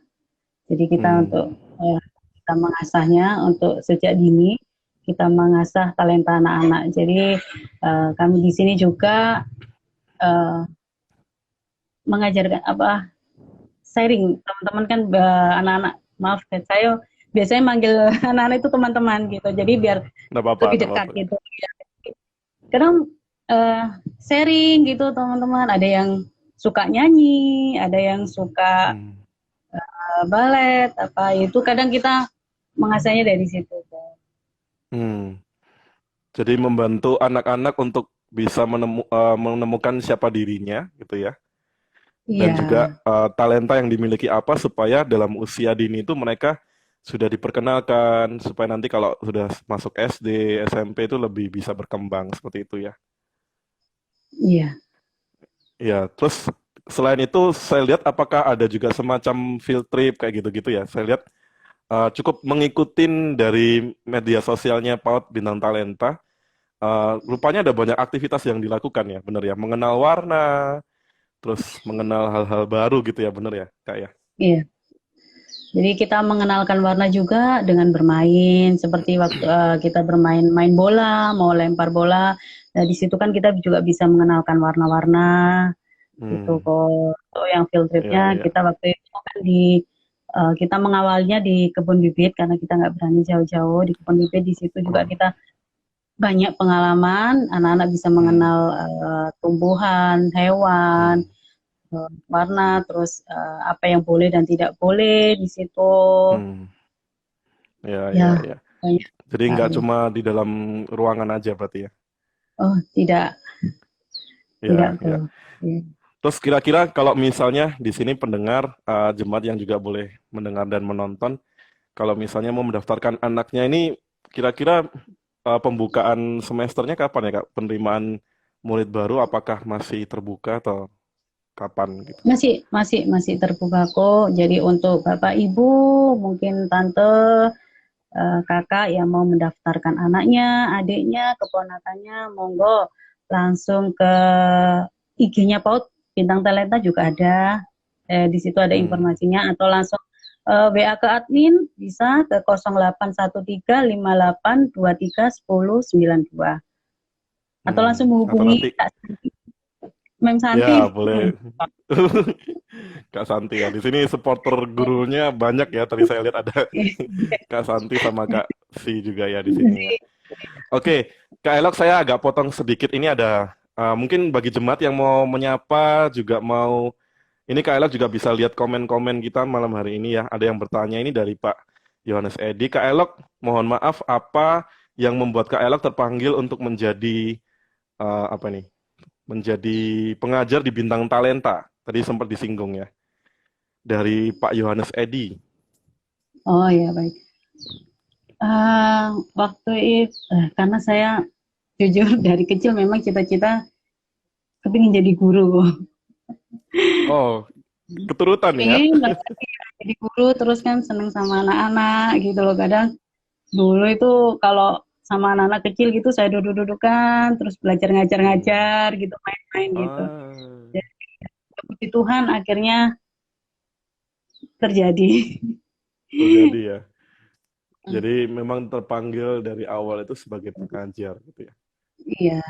Jadi kita untuk hmm, kita mengasahnya untuk sejak dini kita mengasah talenta anak-anak. Jadi kami di sini juga eh, mengajarkan apa sharing teman-teman kan anak-anak maaf saya biasanya manggil anak-anak itu teman-teman gitu. Jadi biar nggak apa-apa, lebih nggak dekat apa-apa. gitu. Kadang sharing gitu teman-teman. Ada yang suka nyanyi, ada yang suka Hmm, balet apa itu kadang kita mengasahnya dari situ. hmm. Jadi membantu anak-anak untuk bisa menemukan siapa dirinya, gitu ya. Dan juga Iya, talenta yang dimiliki apa supaya dalam usia dini itu mereka sudah diperkenalkan supaya nanti kalau sudah masuk SD, SMP itu lebih bisa berkembang seperti itu ya. iya, Ya, terus selain itu saya lihat apakah ada juga semacam field trip kayak gitu-gitu ya. Saya lihat cukup mengikutin dari media sosialnya PAUD Bintang Talenta. Rupanya ada banyak aktivitas yang dilakukan ya, bener ya. Mengenal warna, terus mengenal hal-hal baru gitu ya, bener ya, Kak ya. iya. Jadi kita mengenalkan warna juga dengan bermain seperti waktu kita bermain main bola, mau lempar bola. Nah, di situ kan kita juga bisa mengenalkan warna-warna gitu Hmm, kok. So, yang field ya, tripnya ya. kita waktu itu kan kita mengawalnya di kebun bibit karena kita nggak berani jauh-jauh di kebun bibit di situ juga Oh, kita banyak pengalaman anak-anak bisa hmm, mengenal tumbuhan, hewan, hmm. warna, terus apa yang boleh dan tidak boleh di situ. Hmm, ya, ya, Ya, ya. banyak Jadi nggak sekali. cuma di dalam ruangan aja berarti ya. Oh, tidak, tidak Ya, ya. tuh. Ya. Terus kira-kira kalau misalnya di sini pendengar jemaat yang juga boleh mendengar dan menonton, kalau misalnya mau mendaftarkan anaknya ini, kira-kira pembukaan semesternya kapan ya Kak? Penerimaan murid baru apakah masih terbuka atau kapan gitu? Masih terbuka kok. Jadi untuk Bapak Ibu, mungkin tante, kakak yang mau mendaftarkan anaknya, adiknya, keponakannya, monggo langsung ke IG-nya PAUD Bintang Talenta juga ada. Di situ ada Hmm, informasinya atau langsung WA ke admin bisa ke 081358231092 atau langsung atau menghubungi nanti Kak Mem Santi. ya boleh. Kak Santi ya. Di sini supporter gurunya banyak ya. Tadi saya lihat ada Kak Santi sama Kak Si juga ya di sini ya. Oke, Kak Elok saya agak potong sedikit. Ini ada mungkin bagi jemaat yang mau menyapa juga mau ini Kak Elok juga bisa lihat komen-komen kita malam hari ini ya. Ada yang bertanya ini dari Pak Yohanes Edi. Kak Elok, mohon maaf apa yang membuat Kak Elok terpanggil untuk menjadi apa nih? Menjadi pengajar di Bintang Talenta. Tadi sempat disinggung ya. Dari Pak Yohanes Edi. Oh ya baik. Waktu itu karena saya jujur dari kecil memang cita-cita kepingin jadi guru. Oh, keturutan nih ya. Pengen banget. jadi guru terus kan seneng sama anak-anak gitu loh. Kadang dulu itu kalau sama anak-anak kecil gitu saya duduk-dudukan terus belajar Hmm. ngajar-ngajar gitu, main-main gitu. Ah, Jadi puji Tuhan akhirnya terjadi. terjadi ya. Jadi memang terpanggil dari awal itu sebagai pengajar gitu ya. Iya.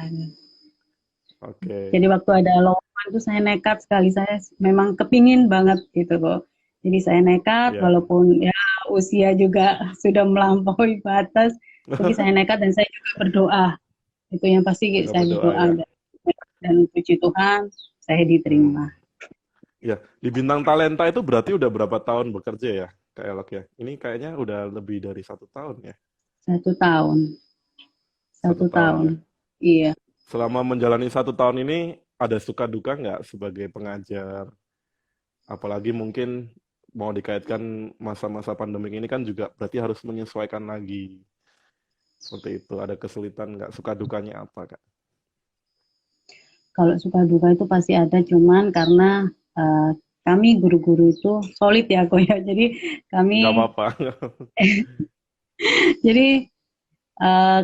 Oke. Jadi waktu ada lowongan itu saya nekat sekali, saya memang kepingin banget gitu loh. Jadi saya nekat Ya. walaupun ya usia juga sudah melampaui batas, tapi saya nekat dan saya juga berdoa. Itu yang pasti Juga saya berdoa berdoa ya. dan puji Tuhan saya Hmm. diterima. Ya, di Bintang Talenta itu berarti udah berapa tahun bekerja ya, Kak Elok ya? Ini kayaknya udah lebih dari 1 tahun ya. 1 tahun, Satu satu tahun tahun. ya. Iya. Selama menjalani 1 tahun ini, ada suka duka nggak sebagai pengajar? Apalagi mungkin mau dikaitkan masa-masa pandemi ini kan juga berarti harus menyesuaikan lagi. Seperti itu, ada kesulitan nggak? Suka dukanya apa, Kak? Kalau suka duka itu pasti ada, cuman karena eh, kami guru-guru itu solid ya kok ya. Jadi Nggak kami apa-apa. jadi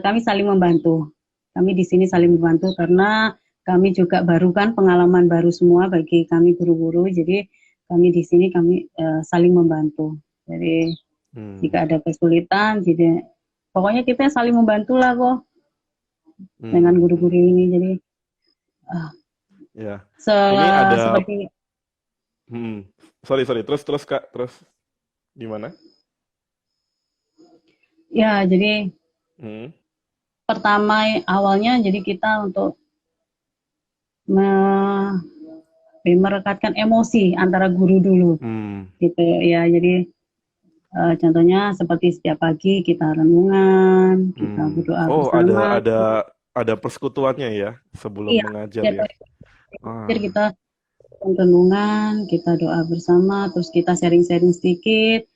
kami saling membantu. Kami di sini saling Hmm. membantu karena kami juga baru kan pengalaman baru semua bagi kami guru-guru. Jadi kami di sini kami saling membantu. Jadi Hmm. jika ada kesulitan, jadi pokoknya kita saling membantu lah kok dengan Hmm. guru-guru Hmm. ini. Jadi uh, Ya, ini ada. seperti Sorry, sorry. Terus, terus Kak, terus gimana? ya jadi Hmm. pertama awalnya jadi kita untuk me- merekatkan emosi antara guru dulu Hmm. gitu ya. Jadi contohnya seperti setiap pagi kita renungan, kita Hmm. berdoa Oh, bersama. ada persekutuannya ya sebelum Iya, mengajar setiap ya. kali belajar Ah. kita renungan, kita doa bersama, terus kita sharing-sharing sedikit,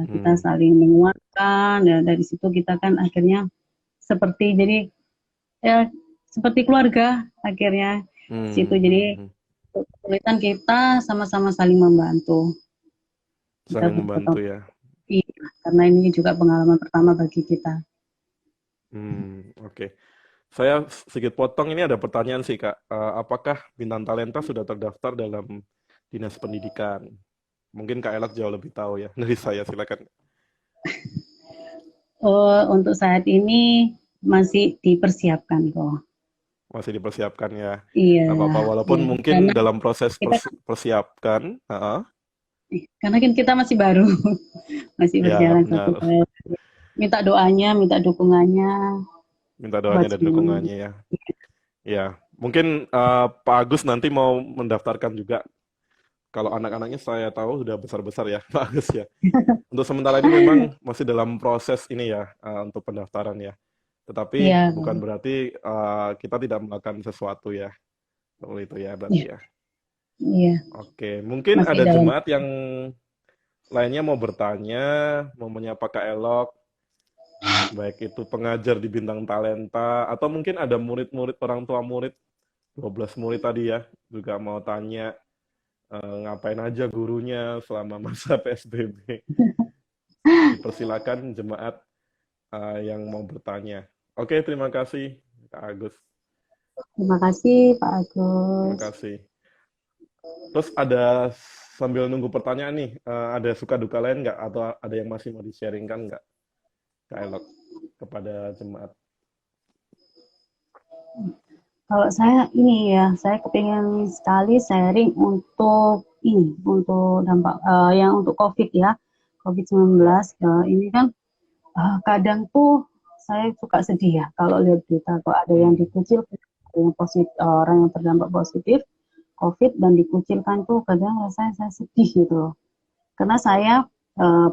kita Hmm. saling menguatkan, dan dari situ kita kan akhirnya seperti jadi ya seperti keluarga akhirnya situ. Hmm. Jadi Hmm. Hmm. kesulitan kita sama-sama saling membantu. Kita Saling membantu bergotong ya. iya, karena ini juga pengalaman pertama bagi kita. Oke. Saya sedikit potong ini ada pertanyaan sih Kak. Apakah Bintang Talenta sudah terdaftar dalam Dinas Pendidikan? Mungkin Kak Elak jauh lebih tahu ya dari saya. Silakan. Oh, untuk saat ini masih dipersiapkan kok. Masih dipersiapkan ya. Iya, Nggak apa-apa. Walaupun ya. mungkin dalam proses Kita persiapkan, karena kan kita masih baru, masih ya berjalan satu benar. tahun. Minta doanya, minta dukungannya Minta buat doanya dan semuanya. dukungannya ya. Ya, mungkin Pak Agus nanti mau mendaftarkan juga. Kalau anak-anaknya saya tahu sudah besar-besar ya, Pak Agus ya. Untuk sementara ini memang masih dalam proses ini ya, untuk pendaftaran ya. Tetapi Iya, bukan berarti kita tidak melakukan sesuatu ya. Seperti itu ya berarti iya, ya. iya. Oke, mungkin Masih ada dalam. jemaat yang lainnya mau bertanya, mau menyapa Kak Elok, baik itu pengajar di Bintang Talenta, atau mungkin ada murid-murid, orang tua murid, 12 murid tadi ya, juga mau tanya ngapain aja gurunya selama masa PSBB. Dipersilakan jemaat yang mau bertanya. Oke, terima kasih Kak Agus. Terima kasih Pak Terima Agus. kasih. Terus ada sambil nunggu pertanyaan nih, ada suka duka lain nggak? Atau ada yang masih mau di-sharingkan nggak, Kak Elok, kepada jemaat? Kalau saya ini ya, saya kepingin sekali sharing untuk ini, untuk dampak yang untuk COVID ya, Ya. COVID-19. Ini kan kadang tuh saya suka sedih ya kalau lihat berita kok ada yang Hmm. dikucilkan, ada yang positif, orang yang terdampak positif COVID dan dikucilkan tuh kadang rasanya saya sedih gitu loh. Karena saya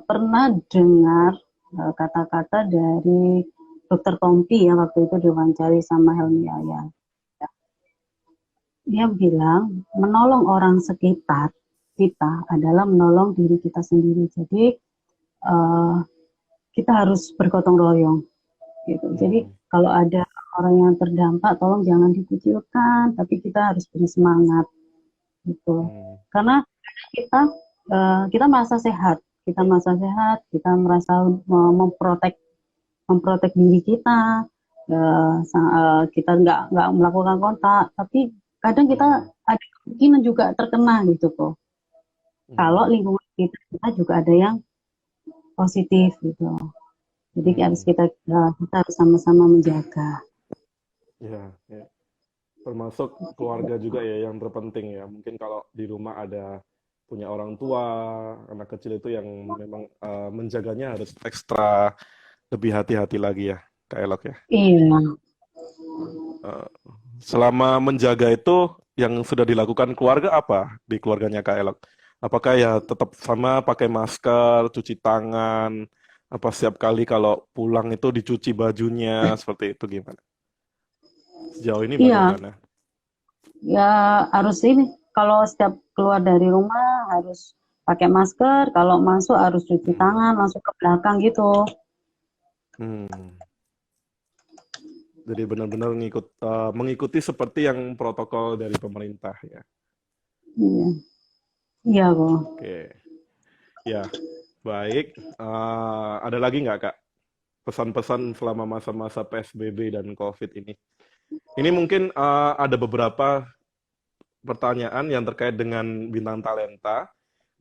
pernah dengar kata-kata dari Dokter Tompi ya waktu itu diwawancara sama Helmi Yahya. Dia bilang menolong orang sekitar kita adalah menolong diri kita sendiri. Jadi uh, kita harus bergotong royong gitu. Jadi Hmm. kalau ada orang yang terdampak, tolong jangan dikucilkan, tapi kita harus beri semangat gitu. Hmm. Karena kita kita merasa sehat, kita merasa memprotek memprotek diri kita, kita nggak melakukan kontak, tapi kadang kita Hmm. ada kemungkinan juga terkena gitu kok. Kalau Hmm. lingkungan kita juga ada yang positif gitu. Jadi Hmm. kita harus sama-sama menjaga. Ya, ya. Termasuk keluarga juga ya yang terpenting ya. Mungkin kalau di rumah ada punya orang tua, anak kecil itu yang memang menjaganya harus ekstra lebih hati-hati lagi ya, Kak Elok ya. Iya, Eh, Selama menjaga itu yang sudah dilakukan keluarga apa di keluarganya Kak Elok? Apakah ya tetap sama pakai masker, cuci tangan, apa setiap kali kalau pulang itu dicuci bajunya, seperti itu gimana? Sejauh ini iya, bagaimana? ya harus ini. Kalau setiap keluar dari rumah harus pakai masker. Kalau masuk harus cuci Hmm. tangan, masuk ke belakang gitu. Hmm. Jadi benar-benar mengikuti seperti yang protokol dari pemerintah ya. Iya, iya kok. Oke, ya baik. Ada lagi nggak Kak pesan-pesan selama masa-masa PSBB dan COVID ini? Ini mungkin ada beberapa pertanyaan yang terkait dengan bintang talenta.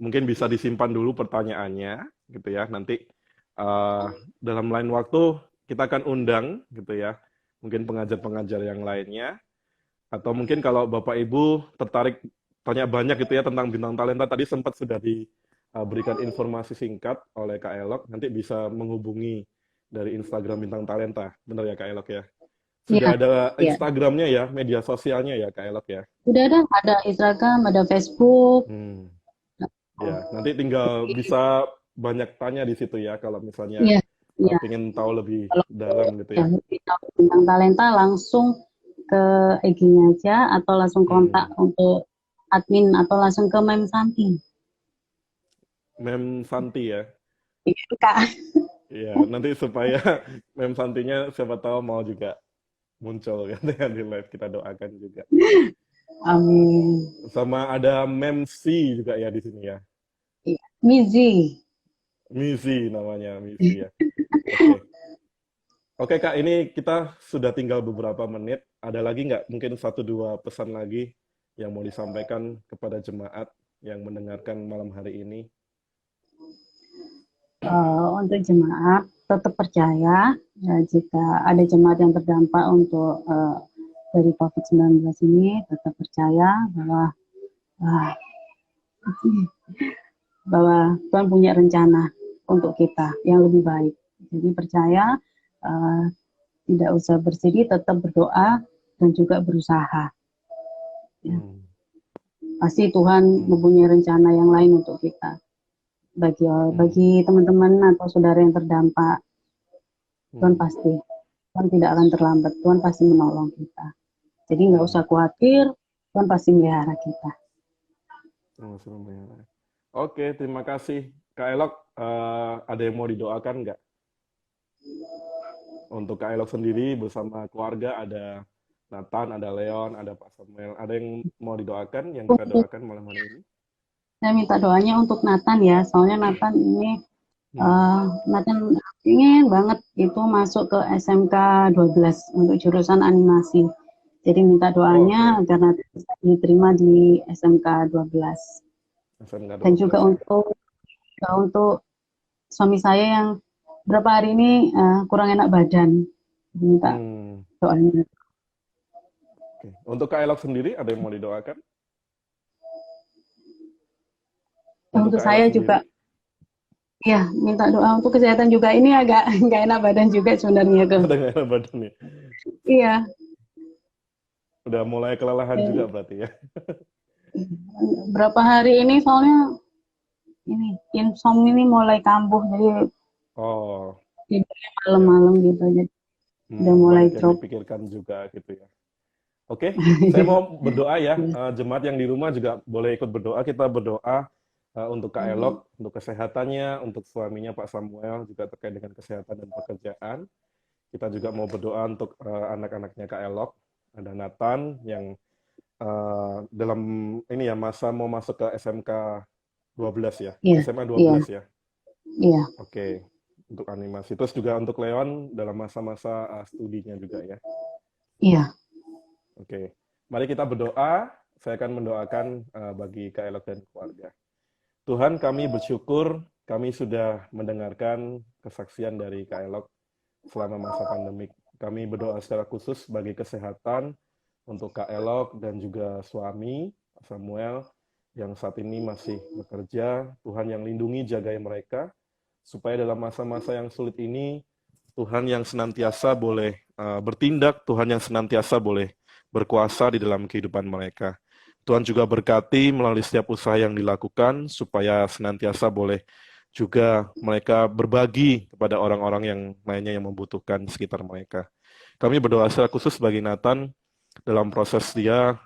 Mungkin bisa disimpan dulu pertanyaannya, gitu ya. Nanti uh, dalam lain waktu kita akan undang, gitu ya. Mungkin pengajar-pengajar yang lainnya. Atau mungkin kalau Bapak Ibu tertarik tanya banyak gitu ya tentang bintang talenta, tadi sempat sudah diberikan informasi singkat oleh Kak Elok, nanti bisa menghubungi dari Instagram bintang talenta. Benar ya Kak Elok ya? Iya, Sudah ada iya. Instagramnya ya, media sosialnya ya Kak Elok ya? Udah ada Instagram, ada Facebook. Hmm, ya, nanti tinggal bisa banyak tanya di situ ya kalau misalnya Iya, iya. pengen tahu lebih Kalau dalam gitu ya ya. lebih tahu tentang talenta langsung ke IG-nya aja atau langsung kontak Hmm. untuk admin atau langsung ke Mem Santi. Mem Santi ya. Itu Kak. Iya, nanti supaya Mem Santinya siapa tahu mau juga muncul kan dengan di live kita doakan juga. Amin. Sama ada Mem C juga ya di sini ya. Iya. Mizi. Misi namanya, Misi ya. Oke. Oke Kak, ini kita sudah tinggal beberapa menit. Ada lagi nggak mungkin satu dua pesan lagi yang mau disampaikan kepada jemaat yang mendengarkan malam hari ini? Untuk jemaat tetap percaya ya, jika ada jemaat yang terdampak untuk dari COVID-19 ini tetap percaya bahwa uh, bahwa Tuhan punya rencana untuk kita yang lebih baik. Jadi percaya, uh, tidak usah bersedih, tetap berdoa dan juga berusaha. Ya. Hmm. Pasti Tuhan Hmm. mempunyai rencana yang lain untuk kita. Bagi Hmm. bagi teman-teman atau saudara yang terdampak, Tuhan Hmm. pasti, Tuhan tidak akan terlambat. Tuhan pasti menolong kita. Jadi nggak Hmm. usah khawatir, Tuhan pasti melihara kita. Sama-sama. Oke, terima kasih Kak Elok. Ada yang mau didoakan nggak? Untuk Kak Elok sendiri bersama keluarga ada Nathan, ada Leon, ada Pak Samuel. Ada yang mau didoakan yang kita Untuk doakan malam hari ini? saya minta doanya untuk Nathan ya, soalnya Nathan ini Hmm. Nathan ingin banget itu masuk ke SMK 12 untuk jurusan animasi. Jadi minta Oh, doanya oke. agar nanti bisa diterima di SMK 12. SMK Dan juga 12 ya. untuk suami saya yang berapa hari ini kurang enak badan. Minta Hmm. doanya. Oke. Untuk Kak Elok sendiri ada yang mau didoakan? Untuk Untuk Kak Elok saya sendiri? juga ya minta doa untuk kesehatan juga, ini agak nggak enak badan juga sebenarnya ke. Ada nggak enak badan nih? Iya. Udah mulai kelelahan juga berarti ya? Berapa hari ini soalnya ini insomnia ini mulai kambuh, jadi Oh, tidurnya ya. malam-malam gitu, jadi udah mulai Banyak yang drop. dipikirkan juga gitu ya. Oke, saya mau berdoa ya. Jemaat yang di rumah juga boleh ikut berdoa. Kita berdoa untuk Kak Elok, untuk kesehatannya, untuk suaminya Pak Samuel, juga terkait dengan kesehatan dan pekerjaan. Kita juga mau berdoa untuk anak-anaknya Kak Elok. Ada Nathan yang dalam ini ya masa mau masuk ke SMK 12 ya? Iya, SMA iya, 12 ya? iya, Oke, untuk animasi. Terus juga untuk Leon dalam masa-masa studinya juga ya. iya. Oke, mari kita berdoa. Saya akan mendoakan bagi Kak Elok dan keluarga. Tuhan, kami bersyukur kami sudah mendengarkan kesaksian dari Kak Elok selama masa pandemik. Kami berdoa secara khusus bagi kesehatan untuk Kak Elok dan juga suami Samuel yang saat ini masih bekerja. Tuhan yang lindungi, jagai mereka, supaya dalam masa-masa yang sulit ini, Tuhan yang senantiasa boleh bertindak, Tuhan yang senantiasa boleh berkuasa di dalam kehidupan mereka. Tuhan juga berkati melalui setiap usaha yang dilakukan, supaya senantiasa boleh juga mereka berbagi kepada orang-orang yang lainnya yang membutuhkan di sekitar mereka. Kami berdoa secara khusus bagi Nathan dalam proses dia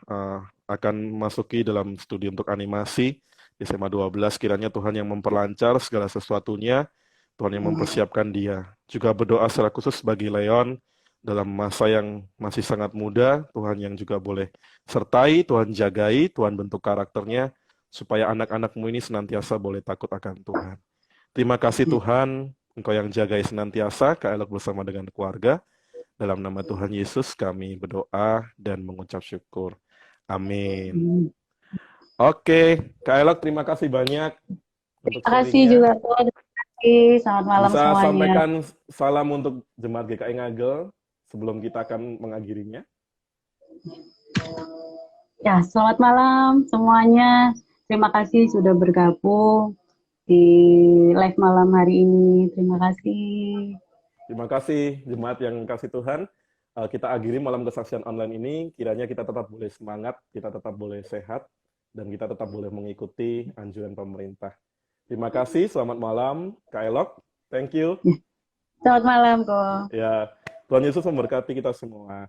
akan masuki dalam studi untuk animasi di SMA 12. Kiranya Tuhan yang memperlancar segala sesuatunya, Tuhan yang mempersiapkan dia. Juga berdoa secara khusus bagi Leon dalam masa yang masih sangat muda, Tuhan yang juga boleh sertai, Tuhan jagai, Tuhan bentuk karakternya, supaya anak-anakmu ini senantiasa boleh takut akan Tuhan. Terima kasih Tuhan, Engkau yang jagai senantiasa, Kak Elok bersama dengan keluarga. Dalam nama Tuhan Yesus kami berdoa dan mengucap syukur. Amin. Hmm. Oke, Kak Elok terima kasih banyak untuk Terima kasih juga, sharingnya. Ko. Terima kasih. Selamat malam Bisa semuanya. sampaikan salam untuk Jemaat GKI Ngagel sebelum kita akan mengakhirinya. Ya, selamat malam semuanya. Terima kasih sudah bergabung di live malam hari ini. Terima kasih. Terima kasih Jemaat yang kasih Tuhan. Kita akhiri malam kesaksian online ini. Kiranya kita tetap boleh semangat, kita tetap boleh sehat, dan kita tetap boleh mengikuti anjuran pemerintah. Terima kasih, selamat malam, Kak Elok. Thank you. Selamat malam, Ko. Ya, Tuhan Yesus memberkati kita semua.